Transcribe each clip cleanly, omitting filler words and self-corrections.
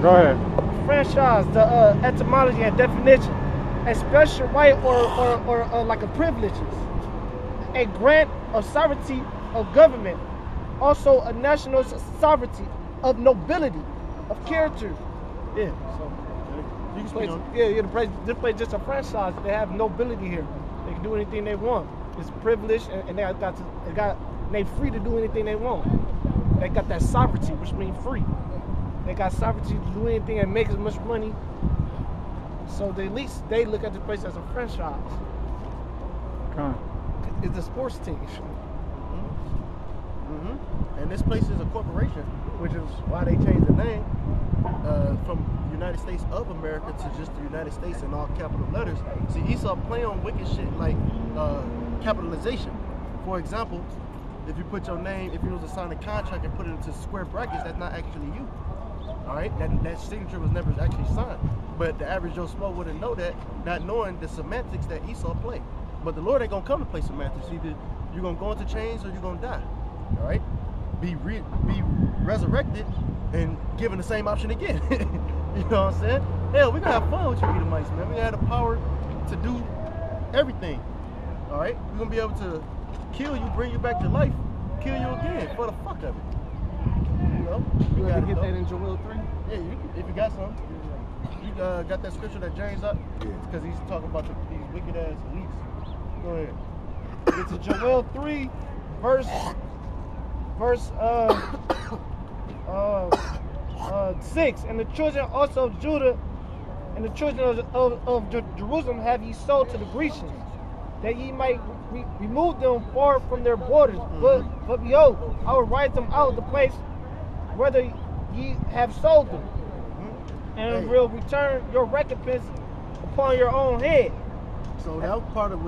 Go ahead. Franchise, the etymology and definition. A special right or like a privileges. A grant of sovereignty of government. Also a national sovereignty of nobility, of character. Yeah, so you can place, this place just a franchise. They have nobility here. They can do anything they want. It's privileged, and they free to do anything they want. They got that sovereignty, which means free. They got sovereignty to do anything and make as much money. So at least they look at the place as a franchise. It's a sports team. And this place is a corporation, which is why they changed the name from United States of America to just the United States in all capital letters. See, Esau play on wicked shit like capitalization. For example, if you put your name, if you was to sign a contract and put it into square brackets, that's not actually you. All right, that signature was never actually signed. But the average Joe Smo wouldn't know that, not knowing the semantics that Esau play. But the Lord ain't gonna come to play semantics. Either you're gonna go into chains or you're gonna die. All right, be resurrected and given the same option again. You know what I'm saying? Hell, we gonna have fun with you Edomites, man. We got the power to do everything. All right, we're gonna be able to kill you, bring you back to life, kill you again for the fuck of it. You know, you gotta get that in Joel 3. Yeah, if you got some. You got that scripture that James up? Yeah. Because he's talking about these wicked ass elites. Go ahead. It's in Joel 3, verse 6. And the children also of Judah and the children of Jerusalem have ye sold to the Grecians, that ye might remove them far from their borders. But behold, I will write them out of the place whether ye have sold them, and will return your recompense upon your own head. So that was part of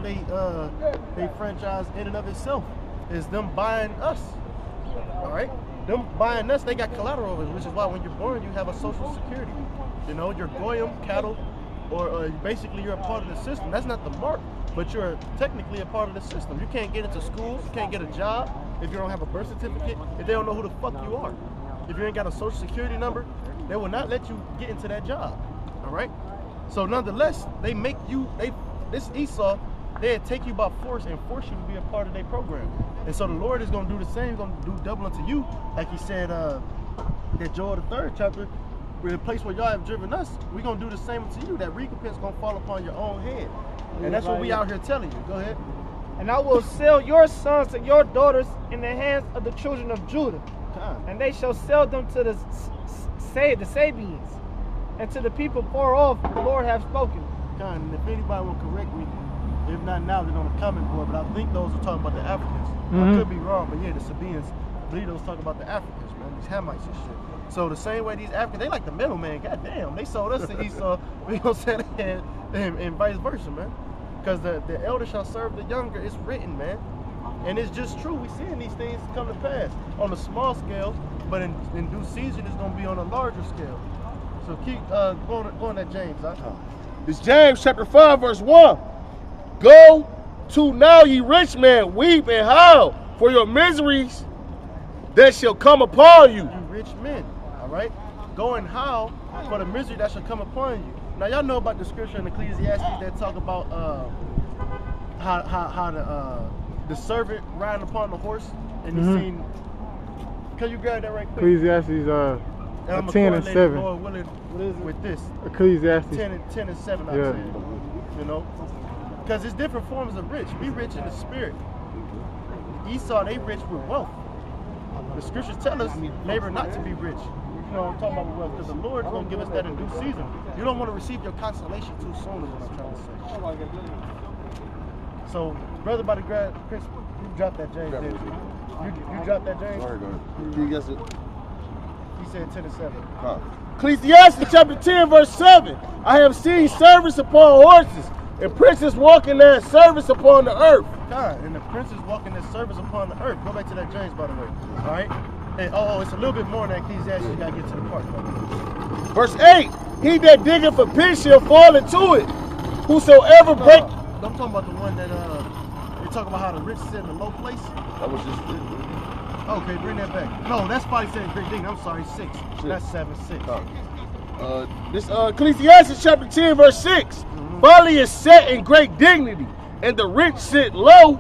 they franchise in and of itself, is them buying us. All right, them buying us. They got collateral over it, which is why when you're born you have a social security. You know, you're goyim, cattle, or basically you're a part of the system. That's not the mark, but you're technically a part of the system. You can't get into schools, you can't get a job if you don't have a birth certificate, if they don't know who the fuck you are. If you ain't got a social security number, they will not let you get into that job. All right? So nonetheless, they make you, this Esau, they'll take you by force and force you to be a part of their program. And so the Lord is going to do the same, going to do double unto you, like he said in Joel the 3rd chapter, where the place where y'all have driven us, we're going to do the same to you. That recompense going to fall upon your own head. And that's what we out here telling you. Go ahead. And I will sell your sons and your daughters in the hands of the children of Judah. And they shall sell them to the Sabians and to the people far off. The Lord have spoken. And if anybody will correct me, if not now, then on the comment board. But I think those are talking about the Africans. I could be wrong, but yeah, the Sabians, I believe those talking about the Africans, man. These Hamites and shit. So the same way these Africans, they like the middleman. Goddamn, they sold us to Esau. We gonna say that and vice versa, man. Because the elder shall serve the younger. It's written, man. And it's just true. We're seeing these things come to pass on a small scale, but in due season, it's going to be on a larger scale. So keep going at James. It's James chapter 5, verse 1. Go to now, ye rich men, weep and howl for your miseries that shall come upon you. You rich men, all right? Go and howl for the misery that shall come upon you. Now, y'all know about the scripture in Ecclesiastes that talk about how the servant riding upon the horse, and you seen. Can you grab that right quick? Ecclesiastes 10 and 7. Lord willing, with this. Ecclesiastes 10 and 7. I'm saying, you know, because it's different forms of rich. We rich in the spirit. Esau, they rich with wealth. The scriptures tell us labor not to be rich. You know, I'm talking about wealth, because the Lord is going to give us that in due season. You don't want to receive your consolation too soon, is what I'm trying to say. So, brother, by the grad, Chris, you dropped that James, didn't you? You dropped that James? Sorry, go ahead. He said 10 and 7. Huh. Ecclesiastes chapter 10, verse 7. I have seen servants upon horses, and princes walking their service upon the earth. God, and the princes walking their service upon the earth. Go back to that James, by the way. All right? And, it's a little bit more than Ecclesiastes. You got to get to the part. Verse 8. He that diggeth for pit shall fall into it. Whosoever break... I'm talking about the one that, they talk about how the rich sit in a low place. That was just... Okay, bring that back. No, that's 5 saying great dignity. I'm sorry, 6. That's 7, 6. This Ecclesiastes chapter 10, verse 6. Folly is set in great dignity, and the rich sit low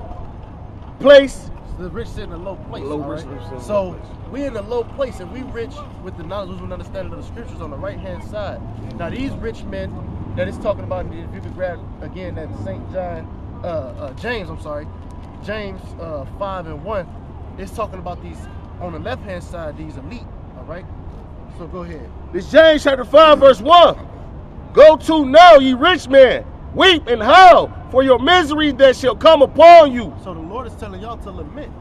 place. The rich sit in a low place. Low all rich right? sit in a So low place. we in a low place, and we rich with the knowledge and understanding of the scriptures on the right hand side. Now these rich men that it's talking about, if you could grab again that James, James 5 and 1, it's talking about these on the left hand side, these elite. All right. So go ahead. This James chapter 5, verse 1. Go to now, ye rich men, weep and howl for your misery that shall come upon you. So the Lord is telling y'all to lament.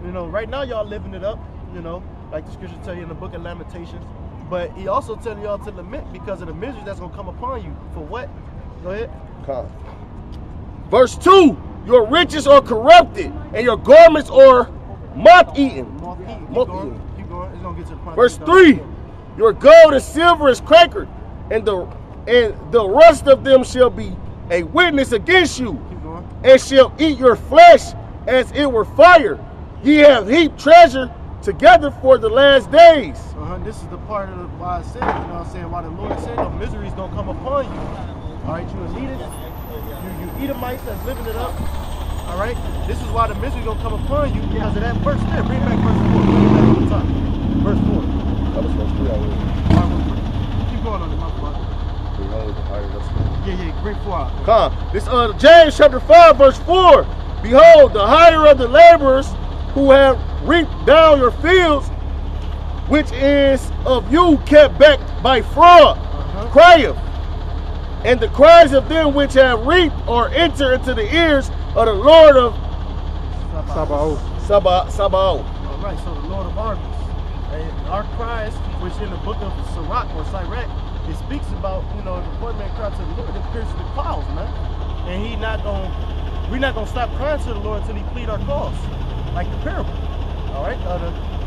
You know, right now y'all living it up, you know, like the scriptures tell you in the book of Lamentations. But he also telling y'all to lament because of the misery that's going to come upon you. For what? Go ahead. Come. Verse 2. Your riches are corrupted, and your garments are moth-eaten. Moth-eaten. Keep Moth-eaten. going. Keep going. It's going to get to the point. Verse 3. Your gold and silver is cankered, and the rust of them shall be a witness against you, Keep going. and shall eat your flesh as it were fire. Ye have heaped treasure together for the last days. This is the part of why I said, you know what I'm saying, why the Lord said the misery is going to come upon you. All right, you elitists, you Edomites that's living it up. All right, this is why the misery is going to come upon you because of that verse there. Bring back verse 4. Bring it back to the top. Verse 4. That was verse 3 already. Keep going on it, my brother. Yeah, great 4. Come. This James chapter 5, verse 4. Behold, the hire of the laborers who have reaped down your fields, which is of you kept back by fraud, crieth. And the cries of them which have reaped are enter into the ears of the Lord of Sabaoth. Sabaoth. All right, so the Lord of armies. And our cries, which in the book of Sirach or Sirach, it speaks about, you know, the poor man cried to the Lord that pierces the clouds, man. And we're not gonna stop crying to the Lord until he plead our cause, like the parable, all right,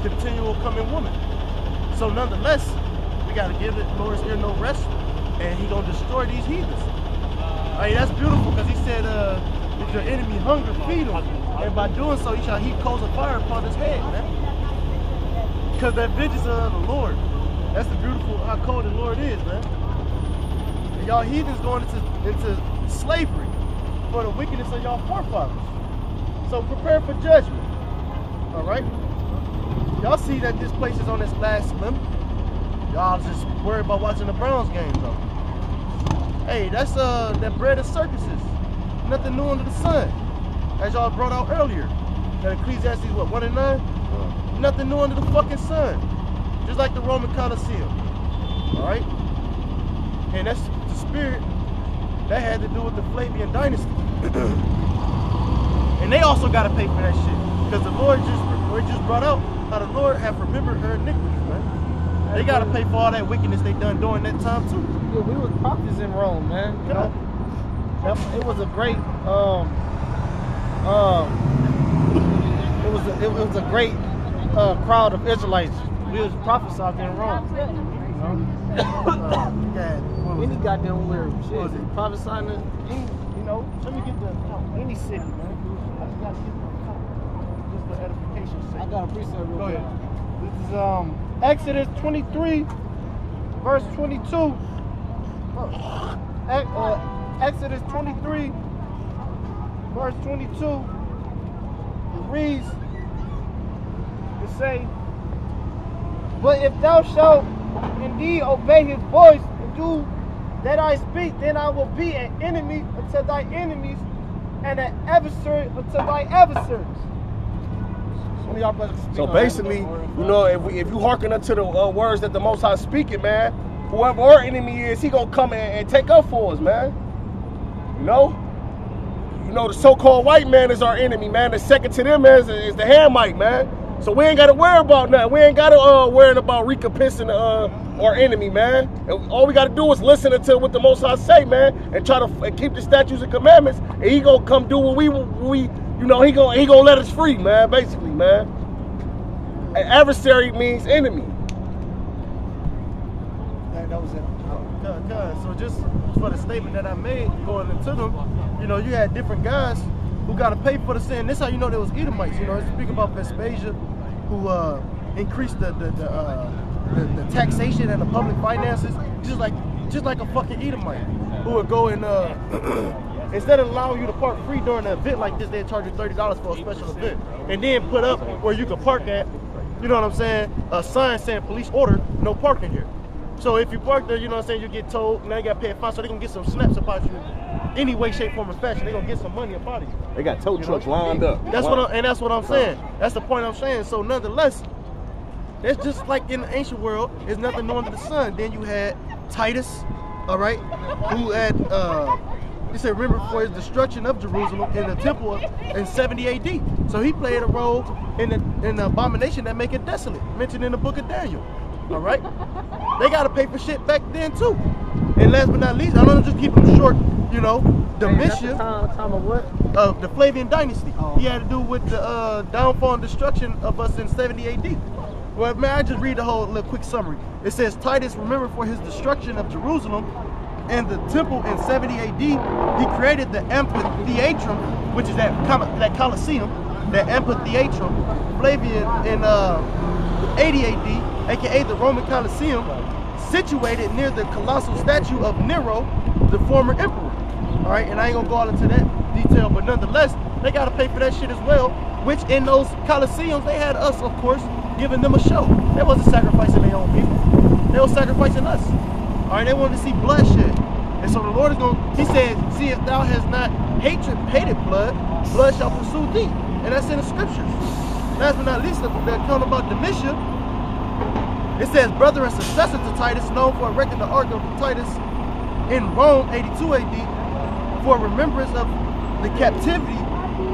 the continual coming woman. So nonetheless, we gotta give the Lord's ear no rest, and he gonna destroy these heathens. I mean, that's beautiful because he said, if your enemy hunger, feed him, and by doing so, he shall heap coals of fire upon his head, man. Because that vengeance of the Lord. That's the beautiful how cold the Lord is, man. And y'all heathens going into slavery for the wickedness of y'all forefathers. So prepare for judgment. All right? Y'all see that this place is on its last limb. Y'all just worried about watching the Browns game, though. Hey, that's that bread and circuses. Nothing new under the sun. As y'all brought out earlier. That Ecclesiastes, what, 1 and 9? Nothing new under the fucking sun. Just like the Roman Colosseum. Alright? And that's the spirit that had to do with the Flavian dynasty. And they also got to pay for that shit. Because the Lord just brought out how the Lord have remembered her iniquities, man. They got to pay for all that wickedness they done during that time, too. Yeah, we was prophets in Rome, man. You know? It was a great, it was a great crowd of Israelites. We was prophets out there in Rome. You know? Any goddamn weird shit. Prophesying in, you know, let me get any city, man. I just gotta get just for edification's sake. I got a precept real quick. Go ahead. This is Exodus 23, verse 22. Exodus 23, verse 22. It reads, it say, but if thou shalt indeed obey his voice and do that I speak, then I will be an enemy unto thy enemies and an adversary unto thy adversaries. So basically, you know, if you hearken unto the words that the Most High speaking, man, whoever our enemy is, he gonna come and take up for us, man. You know, the so-called white man is our enemy, man. The second to them is the Hamite, man. So we ain't got to worry about nothing. We ain't got to worry about recompensing our enemy, man. And all we got to do is listen to what the Most High say, man, and try to keep the statutes and commandments. And he gonna come do what we you know, he gonna let us free, man. Basically, man. An adversary means enemy. That was it. So just for the statement that I made going into them, you know, you had different guys who got to pay for the sin. This is how you know there was Edomites. You know, speak about Vespasia, who increased the taxation and the public finances, just like a fucking Edomite, who would go and instead of allowing you to park free during an event like this, they'd charge you $30 for a special event, and then put up where you could park at, you know what I'm saying, a sign saying police order, no parking here. So if you park there, you know what I'm saying, you get told, now you got to pay a fine, so they can get some snaps about you any way, shape, form, or fashion. They're going to get some money about you. They got tow trucks lined up. That's what I'm saying. That's the point I'm saying. So nonetheless, that's just like in the ancient world, there's nothing new under the sun. Then you had Titus, all right, who had, he said, remember for his destruction of Jerusalem in the temple in 70 AD. So he played a role in the abomination that make it desolate, mentioned in the book of Daniel. All right, they got to pay for shit back then too. And last but not least, I'm gonna just keep them short. You know, Domitian, time of what? The Flavian dynasty. He had to do with the downfall and destruction of us in 70 AD. Well, man, I just read the whole little quick summary. It says Titus, remember for his destruction of Jerusalem and the temple in 70 AD, he created the amphitheatrum, which is that Colosseum, the amphitheatrum. Flavian in 80 AD, aka the Roman Colosseum, situated near the colossal statue of Nero, the former emperor. All right, and I ain't gonna go all into that detail, but nonetheless, they gotta pay for that shit as well, which in those Colosseums, they had us, of course, giving them a show. They wasn't sacrificing their own people. They were sacrificing us. All right, they wanted to see bloodshed. And so the Lord is gonna, he said, see if thou hast not hated blood, blood shall pursue thee. And that's in the scriptures. Last but not least, that talking about Domitian, it says, brother and successor to Titus, known for erecting the ark of Titus in Rome, 82 AD, for remembrance of the captivity,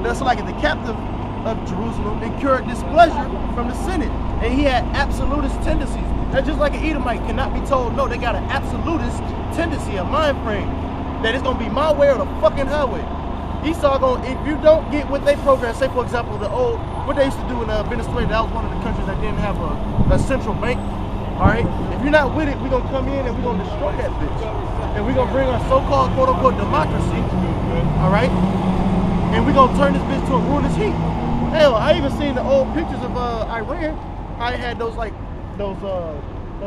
that's like the captive of Jerusalem, incurred displeasure from the Senate. And he had absolutist tendencies. That's just like an Edomite cannot be told, no, they got an absolutist tendency, a mind frame, that it's going to be my way or the fucking highway. Esau if you don't get what they program, say for example, what they used to do in Venezuela, that was one of the countries that didn't have a central bank. All right, if you're not with it, we're gonna come in and we're gonna destroy that bitch, and we're gonna bring our so-called quote-unquote democracy. All right, and we're gonna turn this bitch to a ruinous heap. Hell, I even seen the old pictures of Iran. I had those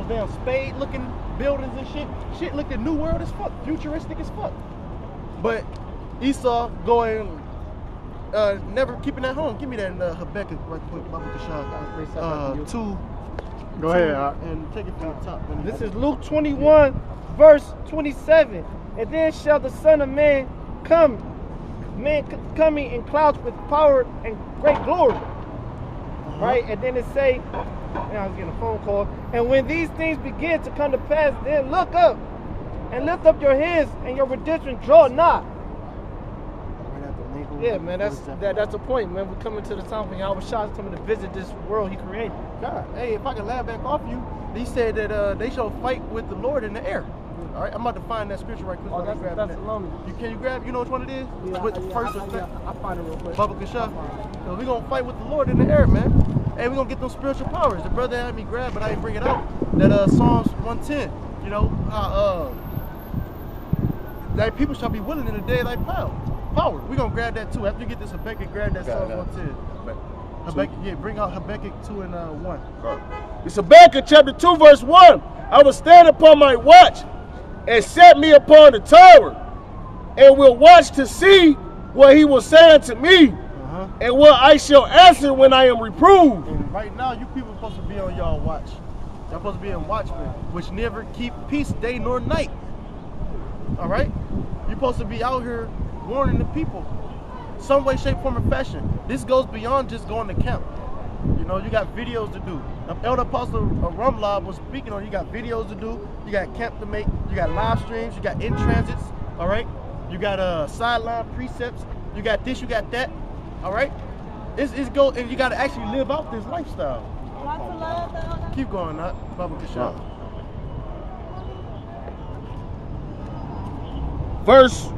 damn spade-looking buildings and shit. Shit looked at New World as fuck, futuristic as fuck. But Esau going, never keeping that home. Give me that Habakkuk right quick, Baba Kashad. 2. Go ahead. And take it from the top. This is Luke 21, verse 27. And then shall the Son of Man coming in clouds with power and great glory. Right? And then it say, I was getting a phone call. And when these things begin to come to pass, then look up and lift up your heads, and your redemption draw nigh. Yeah, man, that's the point, man. We're coming to the time when Yahweh Shah is coming to visit this world he created. God, hey, if I can laugh back off you, he said that they shall fight with the Lord in the air. All right, I'm about to find that scripture right quick. Oh, that's Thessalonians. Can you grab? You know which one it is? Yeah, I'll find it real quick. Baba Kashah. So we're gonna fight with the Lord in the air, man. Hey, we're gonna get those spiritual powers. The brother had me grab, but I didn't bring it out. That Psalms 110. You know, that people shall be willing in the day of thy power. We're gonna grab that too. After you get this Habakkuk, grab that Psalms 110. Habakkuk, yeah, bring out Habakkuk 2 and 1. It's Habakkuk chapter 2, verse 1. I will stand upon my watch and set me upon the tower, and will watch to see what he will say unto me, and what I shall answer when I am reproved. And right now, you people are supposed to be on y'all watch. Y'all supposed to be in watchmen, which never keep peace day nor night. All right? You're supposed to be out here warning the people, some way, shape, form, or fashion. This goes beyond just going to camp. You know, you got videos to do. Elder Apostle Rumlob was speaking on, you got videos to do, you got camp to make, you got live streams, you got in transits, all right? You got sideline precepts, you got this, you got that, all right? And you got to actually live out this lifestyle. Keep going, Baba Kashah. Verse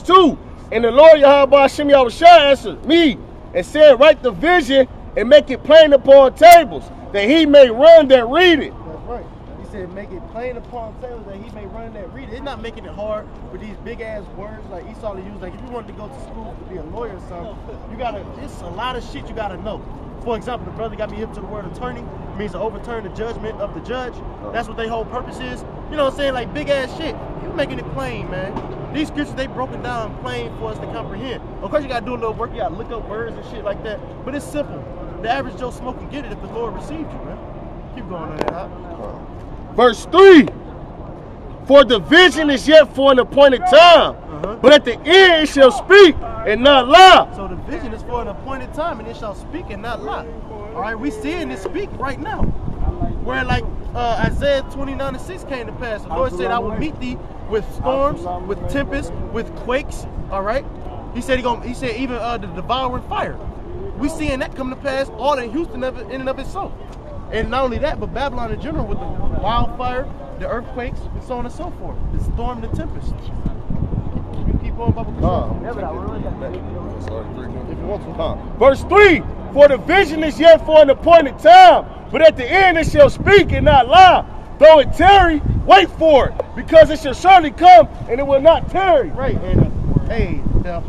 2. And the Lord Yahweh Hashem Yahushua answered me and said, write the vision and make it plain upon tables, that he may run that read it. That's right. He said, make it plain upon tables that he may run that read. It's not making it hard with these big ass words like Esau used. Like if you wanted to go to school to be a lawyer or something, you gotta, it's a lot of shit you gotta know. For example, the brother got me hip to the word attorney, means to overturn the judgment of the judge. That's what their whole purpose is. You know what I'm saying? Like big ass shit. You making it plain, man. These scriptures, they broken down plain for us to comprehend. Of course, you gotta do a little work. You gotta look up words and shit like that. But it's simple. The average Joe Smoke can get it if the Lord received you, man. Keep going on that, huh? Verse 3. For the vision is yet for an appointed time, but at the end it shall speak and not lie. So the vision is for an appointed time, and it shall speak and not lie. All right, we seeing it speak right now. Where like Isaiah 29:6 came to pass. The Lord said, I will meet thee with storms, with tempests, with quakes. All right. He said he said even the devouring fire. We seeing that come to pass all in Houston in and of itself. And not only that, but Babylon in general with the wildfire, the earthquakes, and so on and so forth. The storm, the tempest. You keep going, Bubba. If you want to. Verse 3. For the vision is yet for an appointed time, but at the end it shall speak and not lie. Though it tarry, wait for it, because it shall surely come and it will not tarry. Right, and hey, the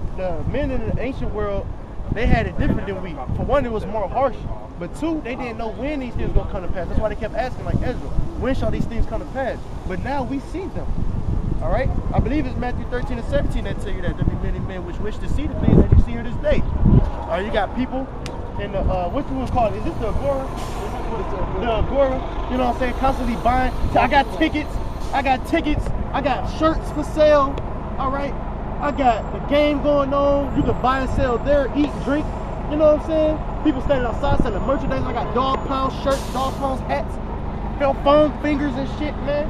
men in the ancient world, they had it different than we. For one, it was more harsh, but two, they didn't know when these things were gonna come to pass. That's why they kept asking, like Ezra, when shall these things come to pass? But now we see them. All right, I believe it's Matthew 13:17 that tell you that there be many men which wish to see the things that you see here this day. All right, you got people in the what you would call it? Is this the Agora? The Agora, you know what I'm saying? Constantly buying. I got tickets. I got shirts for sale. All right. I got the game going on. You can buy and sell there, eat, drink. You know what I'm saying? People standing outside selling merchandise. I got dog pound shirts, dog pound hats, foam fingers and shit, man.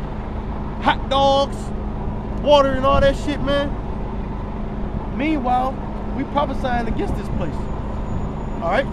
Hot dogs, water and all that shit, man. Meanwhile, we prophesying against this place. All right.